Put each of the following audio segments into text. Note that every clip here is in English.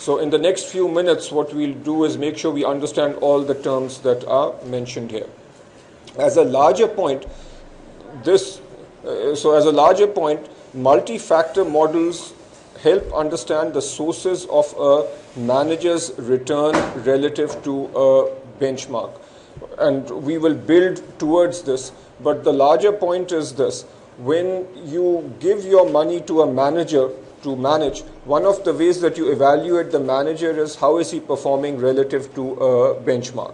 So in the next few minutes, what we'll do is make sure we understand all the terms that are mentioned here. As a larger point, multi-factor models help understand the sources of a manager's return relative to a benchmark. And we will build towards this. But the larger point is this. When you give your money to a manager to manage, one of the ways that you evaluate the manager is how is he performing relative to a benchmark.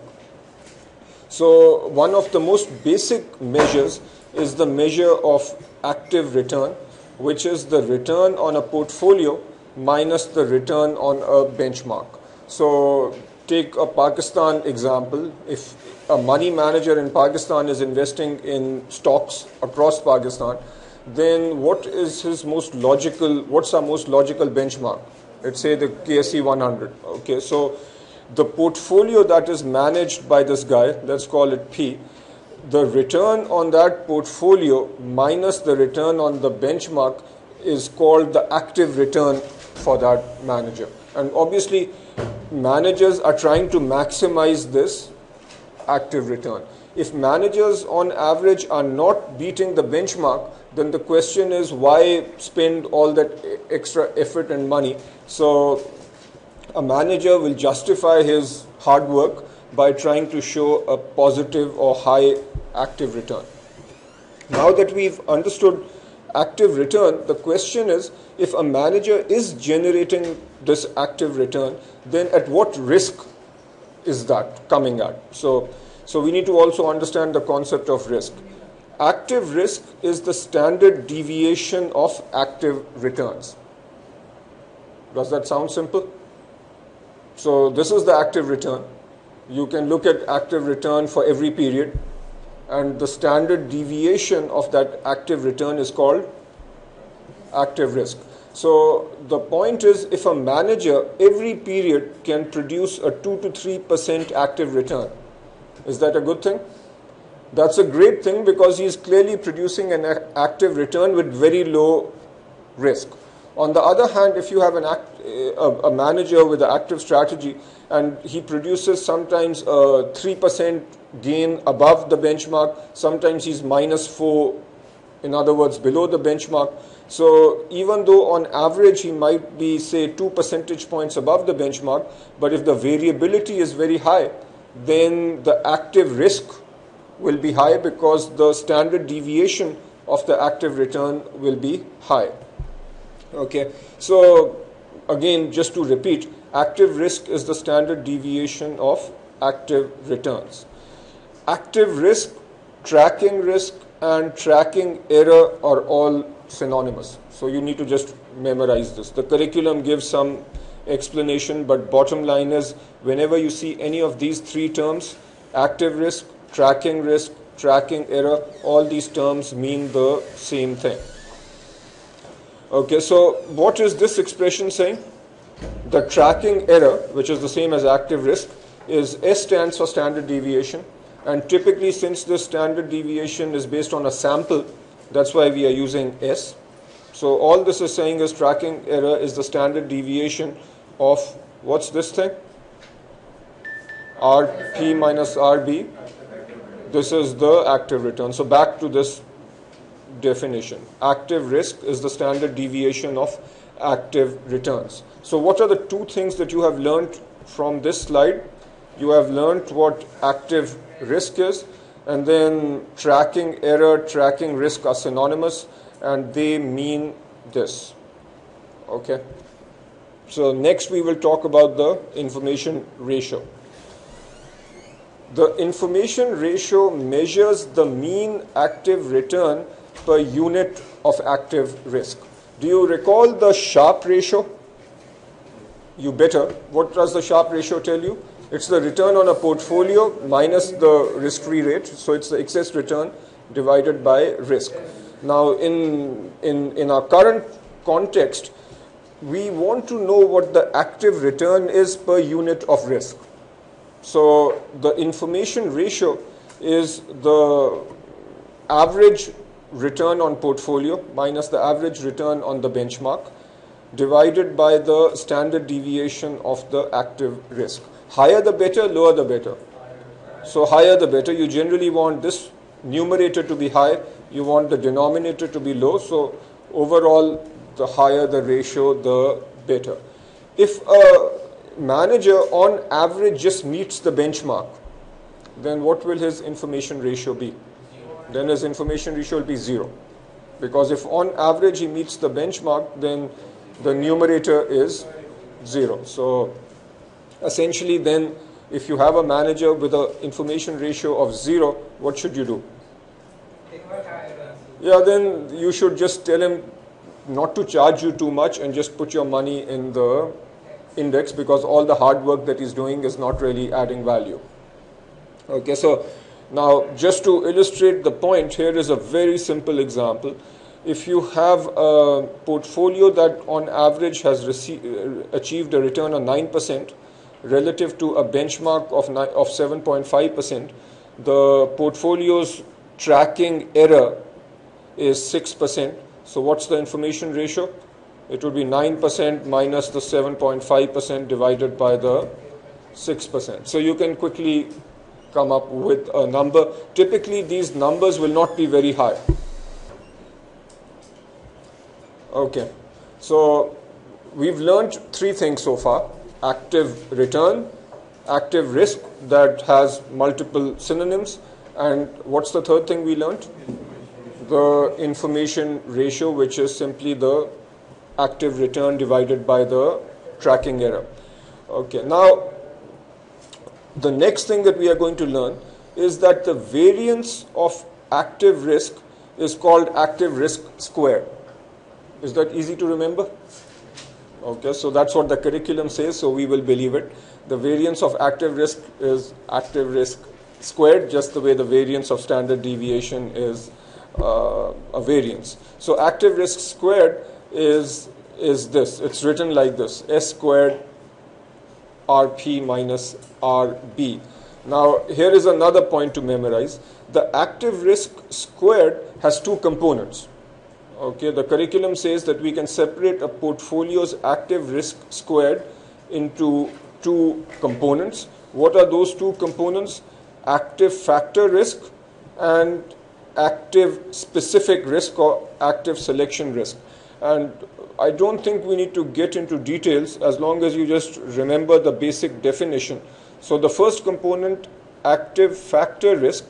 So one of the most basic measures is the measure of active return, which is the return on a portfolio minus the return on a benchmark. So take a Pakistan example. If a money manager in Pakistan is investing in stocks across Pakistan, then what's our most logical benchmark? Let's say the KSE 100. Okay, so the portfolio that is managed by this guy, let's call it P, the return on that portfolio minus the return on the benchmark is called the active return for that manager. And obviously, managers are trying to maximize this active return. If managers on average are not beating the benchmark, then the question is why spend all that extra effort and money? So a manager will justify his hard work by trying to show a positive or high active return. Now that we've understood active return, the question is, if a manager is generating this active return, then at what risk is that coming at? So we need to also understand the concept of risk. Active risk is the standard deviation of active returns. Does that sound simple? So this is the active return. You can look at active return for every period, and the standard deviation of that active return is called active risk. So the point is, if a manager every period can produce a 2 to 3% active return, is that a good thing? That's a great thing because he's clearly producing an active return with very low risk. On the other hand, if you have a manager with an active strategy and he produces sometimes a 3% gain above the benchmark, sometimes he's -4, in other words, below the benchmark. So even though on average he might be, say, 2 percentage points above the benchmark, but if the variability is very high, then the active risk will be high because the standard deviation of the active return will be high. Okay, so again, just to repeat, active risk is the standard deviation of active returns. Active risk, and tracking error are all synonymous. So you need to just memorize this. The curriculum gives some explanation, but bottom line is, whenever you see any of these three terms, active risk, tracking error, all these terms mean the same thing. Okay, so what is this expression saying? The tracking error, which is the same as active risk, is S stands for standard deviation. And typically, since this standard deviation is based on a sample, that's why we are using S. So all this is saying is tracking error is the standard deviation of, what's this thing? RP minus RB. This is the active return. So back to this definition. Active risk is the standard deviation of active returns. So what are the two things that you have learned from this slide? You have learned what active risk is, and then tracking error, tracking risk are synonymous, and they mean this. Okay. So next we will talk about the information ratio. The information ratio measures the mean active return per unit of active risk. Do you recall the Sharpe ratio? You better. What does the Sharpe ratio tell you? It's the return on a portfolio minus the risk-free rate. So it's the excess return divided by risk. Now, in our current context, we want to know what the active return is per unit of risk. So the information ratio is the average return on portfolio minus the average return on the benchmark. divided by the standard deviation of the active risk. Higher the better, lower the better. So higher the better. You generally want this numerator to be high, you want the denominator to be low. So overall, the higher the ratio, the better. If a manager on average just meets the benchmark, then what will his information ratio be? Then his information ratio will be 0. Because if on average he meets the benchmark, then the numerator is 0. So essentially then, if you have a manager with an information ratio of 0, what should you do? Yeah, then you should just tell him not to charge you too much and just put your money in the index, because all the hard work that he's doing is not really adding value. Okay, so now just to illustrate the point, here is a very simple example. If you have a portfolio that on average has achieved a return of 9% relative to a benchmark of 7.5%, the portfolio's tracking error is 6%. So what's the information ratio? It would be 9% minus the 7.5% divided by the 6%. So you can quickly come up with a number. Typically, these numbers will not be very high. Okay, so we've learned 3 things so far: active return, active risk that has multiple synonyms, and what's the third thing we learned? The information ratio, which is simply the active return divided by the tracking error. Okay, now the next thing that we are going to learn is that the variance of active risk is called active risk squared. Is that easy to remember? Okay, so that's what the curriculum says, so we will believe it. The variance of active risk is active risk squared, just the way the variance of standard deviation is a variance. So active risk squared is this. It's written like this: S squared RP minus RB. Now here is another point to memorize. The active risk squared has 2 components. Okay, the curriculum says that we can separate a portfolio's active risk squared into 2 components. What are those 2 components? Active factor risk and active specific risk, or active selection risk. And I don't think we need to get into details as long as you just remember the basic definition. So the first component, active factor risk,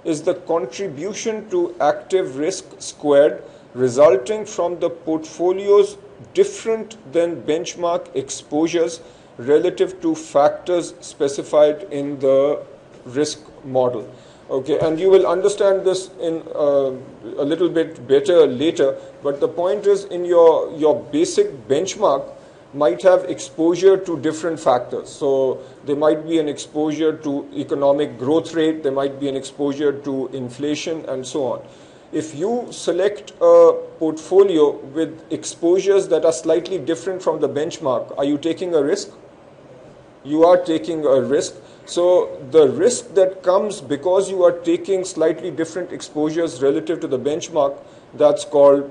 is the contribution to active risk squared resulting from the portfolio's different than benchmark exposures relative to factors specified in the risk model. Okay, and you will understand this in a little bit better later, but the point is, in your basic benchmark might have exposure to different factors. So there might be an exposure to economic growth rate, there might be an exposure to inflation, and so on. If you select a portfolio with exposures that are slightly different from the benchmark, are you taking a risk? You are taking a risk. So the risk that comes because you are taking slightly different exposures relative to the benchmark, that's called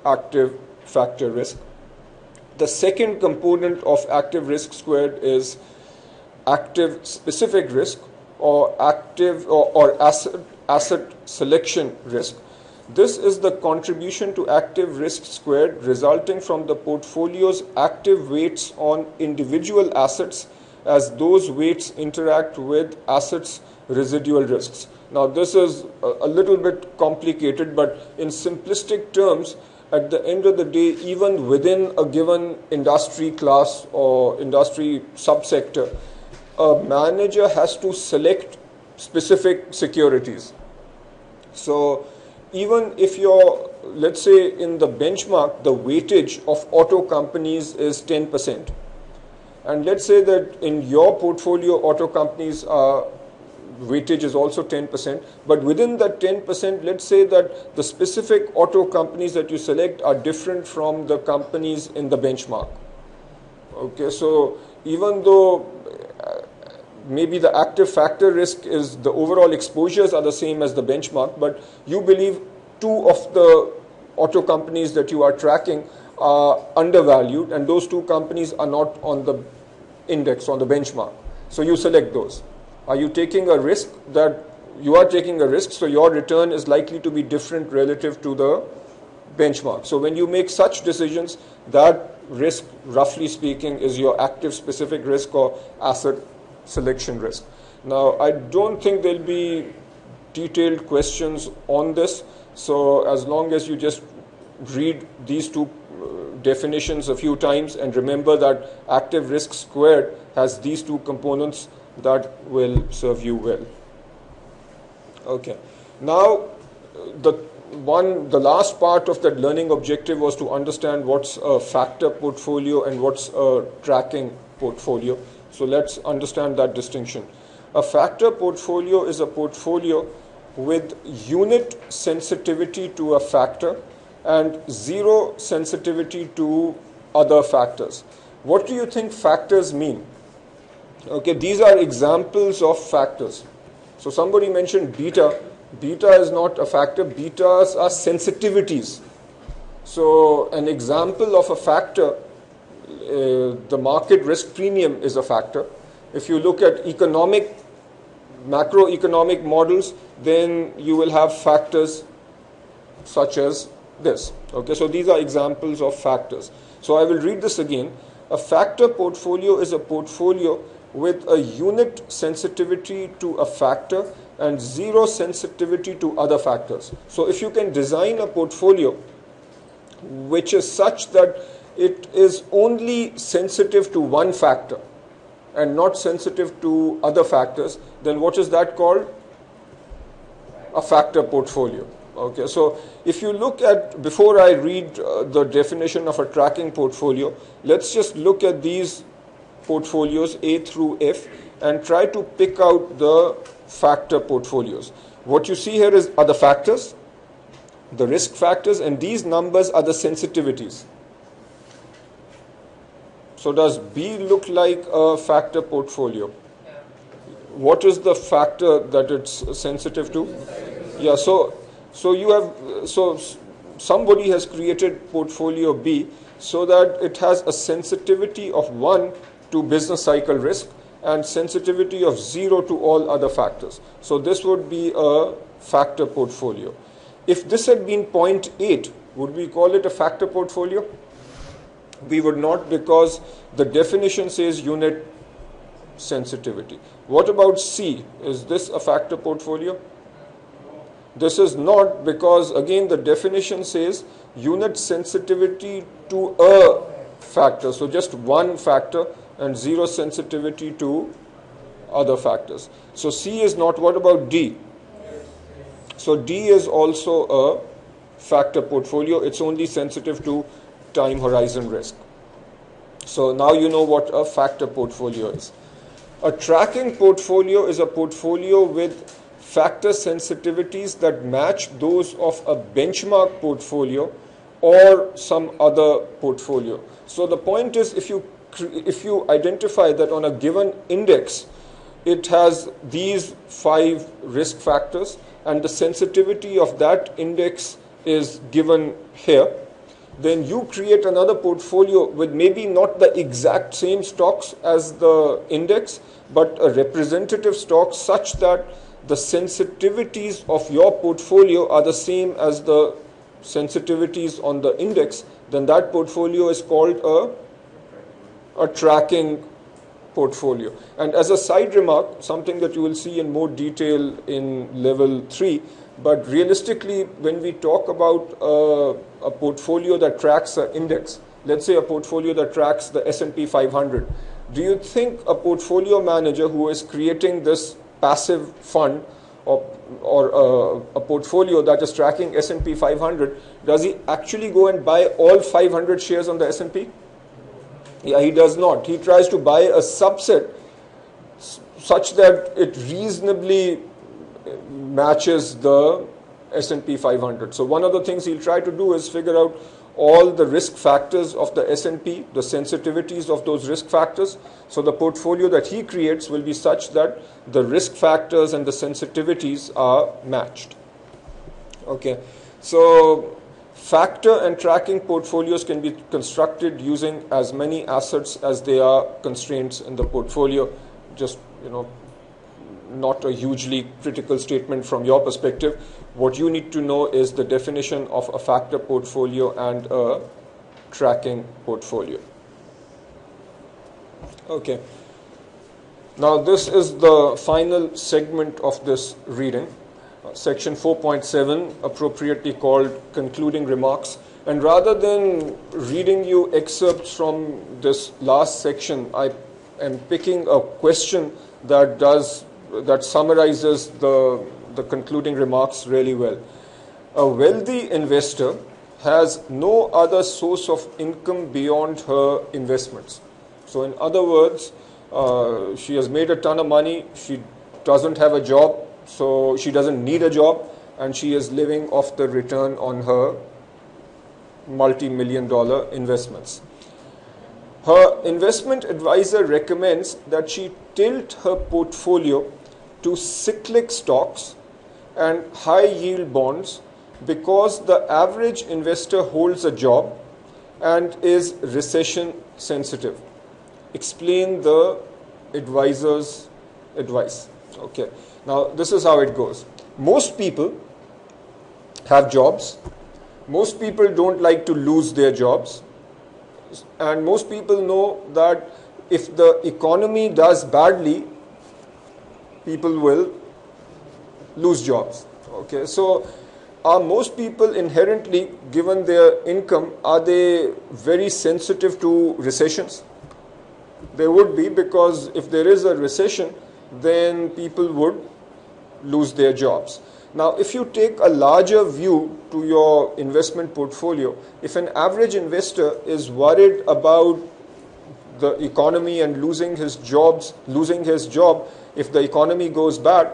active factor risk. The second component of active risk squared is active specific risk, or active or asset selection risk. This is the contribution to active risk squared resulting from the portfolio's active weights on individual assets as those weights interact with assets' residual risks. Now this is a little bit complicated, but in simplistic terms, at the end of the day, even within a given industry class or industry subsector, a manager has to select specific securities. So even if you're, let's say in the benchmark, the weightage of auto companies is 10%. And let's say that in your portfolio, auto companies weightage is also 10%. But within that 10%, let's say that the specific auto companies that you select are different from the companies in the benchmark. Okay, so even though maybe the active factor risk is the overall exposures are the same as the benchmark, but you believe 2 of the auto companies that you are tracking are undervalued and those two companies are not on the index, on the benchmark. So you select those. Are you taking a risk that you are taking a risk, so your return is likely to be different relative to the benchmark. So when you make such decisions, that risk, roughly speaking, is your active specific risk or asset selection risk. Now, I don't think there'll be detailed questions on this. So as long as you just read these two definitions a few times and remember that active risk squared has these two components, that will serve you well. Okay. Now, the last part of that learning objective was to understand what's a factor portfolio and what's a tracking portfolio. So let's understand that distinction. A factor portfolio is a portfolio with unit sensitivity to a factor and zero sensitivity to other factors. What do you think factors mean? Okay, these are examples of factors. So somebody mentioned beta. Beta is not a factor. Betas are sensitivities. So an example of a factor, the market risk premium is a factor. If you look at macroeconomic models, then you will have factors such as this. Okay, so these are examples of factors. So I will read this again. A factor portfolio is a portfolio with a unit sensitivity to a factor and zero sensitivity to other factors. So if you can design a portfolio which is such that it is only sensitive to one factor and not sensitive to other factors, then what is that called? A factor portfolio. Okay, so if you look at, before I read the definition of a tracking portfolio, let's just look at these portfolios A through F and try to pick out the factor portfolios. What you see here are the factors, the risk factors, and these numbers are the sensitivities. So does B look like a factor portfolio? What is the factor that it's sensitive to? Yeah, so somebody has created portfolio B so that it has a sensitivity of 1 to business cycle risk and sensitivity of 0 to all other factors. So this would be a factor portfolio. If this had been 0.8, would we call it a factor portfolio? We would not, because the definition says unit sensitivity. What about C? Is this a factor portfolio? This is not, because again the definition says unit sensitivity to a factor. So just one factor and zero sensitivity to other factors. So C is not. What about D? So D is also a factor portfolio. It's only sensitive to time horizon risk. So now you know what a factor portfolio is. A tracking portfolio is a portfolio with factor sensitivities that match those of a benchmark portfolio or some other portfolio. So the point is, if you identify that on a given index it has these 5 risk factors and the sensitivity of that index is given here, then you create another portfolio with maybe not the exact same stocks as the index, but a representative stock such that the sensitivities of your portfolio are the same as the sensitivities on the index. Then that portfolio is called a tracking portfolio. And as a side remark, something that you will see in more detail in level 3, but realistically, when we talk about a portfolio that tracks an index, let's say a portfolio that tracks the S&P 500, do you think a portfolio manager who is creating this passive fund or a portfolio that is tracking S&P 500, does he actually go and buy all 500 shares on the S&P? Yeah, he does not. He tries to buy a subset such that it reasonably matches the S&P 500. So one of the things he'll try to do is figure out all the risk factors of the S&P, the sensitivities of those risk factors. So the portfolio that he creates will be such that the risk factors and the sensitivities are matched. Okay, so Factor and tracking portfolios can be constructed using as many assets as there are constraints in the portfolio. Just, not a hugely critical statement from your perspective. What you need to know is the definition of a factor portfolio and a tracking portfolio. Okay. Now this is the final segment of this reading. Section 4.7, appropriately called concluding remarks. And rather than reading you excerpts from this last section, I am picking a question that summarizes the concluding remarks really well. A wealthy investor has no other source of income beyond her investments. So in other words, she has made a ton of money, she doesn't have a job, so she doesn't need a job, and she is living off the return on her multi-million-dollar investments. Her investment advisor recommends that she tilt her portfolio to cyclic stocks and high-yield bonds because the average investor holds a job and is recession sensitive. Explain the advisor's advice. Okay. Now, this is how it goes. Most people have jobs. Most people don't like to lose their jobs. And most people know that if the economy does badly, people will lose jobs. Okay. So, are most people inherently, given their income, are they very sensitive to recessions? They would be, because if there is a recession, then people would lose their jobs. Now, if you take a larger view to your investment portfolio, if an average investor is worried about the economy and losing his job, if the economy goes bad,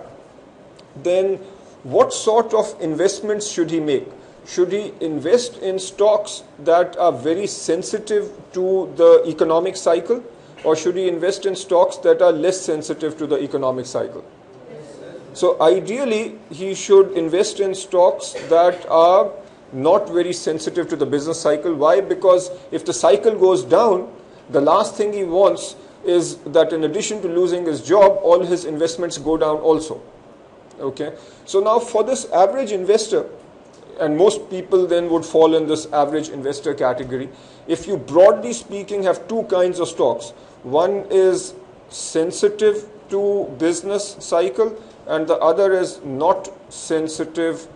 then what sort of investments should he make? Should he invest in stocks that are very sensitive to the economic cycle? Or should he invest in stocks that are less sensitive to the economic cycle? So ideally, he should invest in stocks that are not very sensitive to the business cycle. Why? Because if the cycle goes down, the last thing he wants is that in addition to losing his job, all his investments go down also. Okay. So now for this average investor, and most people then would fall in this average investor category, if you broadly speaking have two kinds of stocks, one is sensitive to business cycle and the other is not sensitive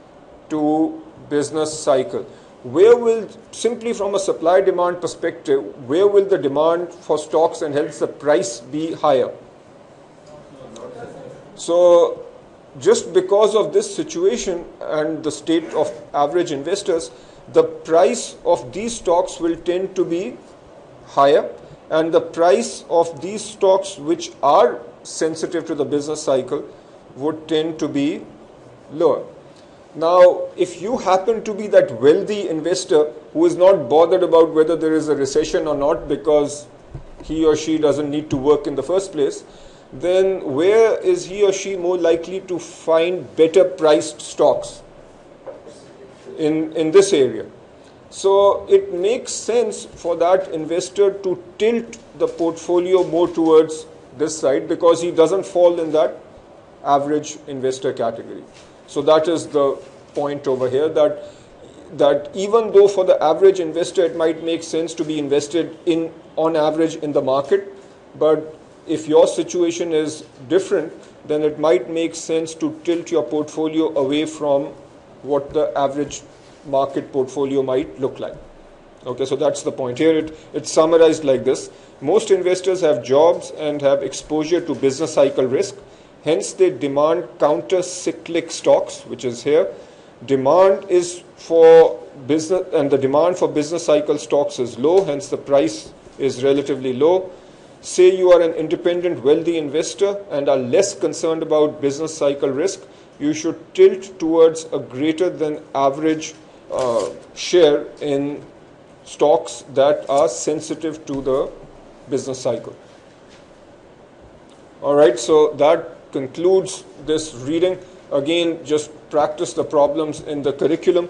to business cycle. Where will, simply from a supply demand perspective, where will the demand for stocks and hence the price be higher? So just because of this situation and the state of average investors, the price of these stocks will tend to be higher, and the price of these stocks which are sensitive to the business cycle would tend to be lower. Now, if you happen to be that wealthy investor who is not bothered about whether there is a recession or not because he or she doesn't need to work in the first place, then where is he or she more likely to find better priced stocks? In this area. So it makes sense for that investor to tilt the portfolio more towards this side because he doesn't fall in that average investor category. So that is the point over here, that even though for the average investor it might make sense to be invested in on average in the market, but if your situation is different, then it might make sense to tilt your portfolio away from what the average market portfolio might look like. Okay, so that's the point. Here it's summarized like this. Most investors have jobs and have exposure to business cycle risk. Hence, they demand counter-cyclic stocks, which is here. Demand is for business, and the demand for business cycle stocks is low. Hence, the price is relatively low. Say you are an independent, wealthy investor and are less concerned about business cycle risk, you should tilt towards a greater than average share in stocks that are sensitive to the business cycle. All right, so that concludes this reading. Again, just practice the problems in the curriculum.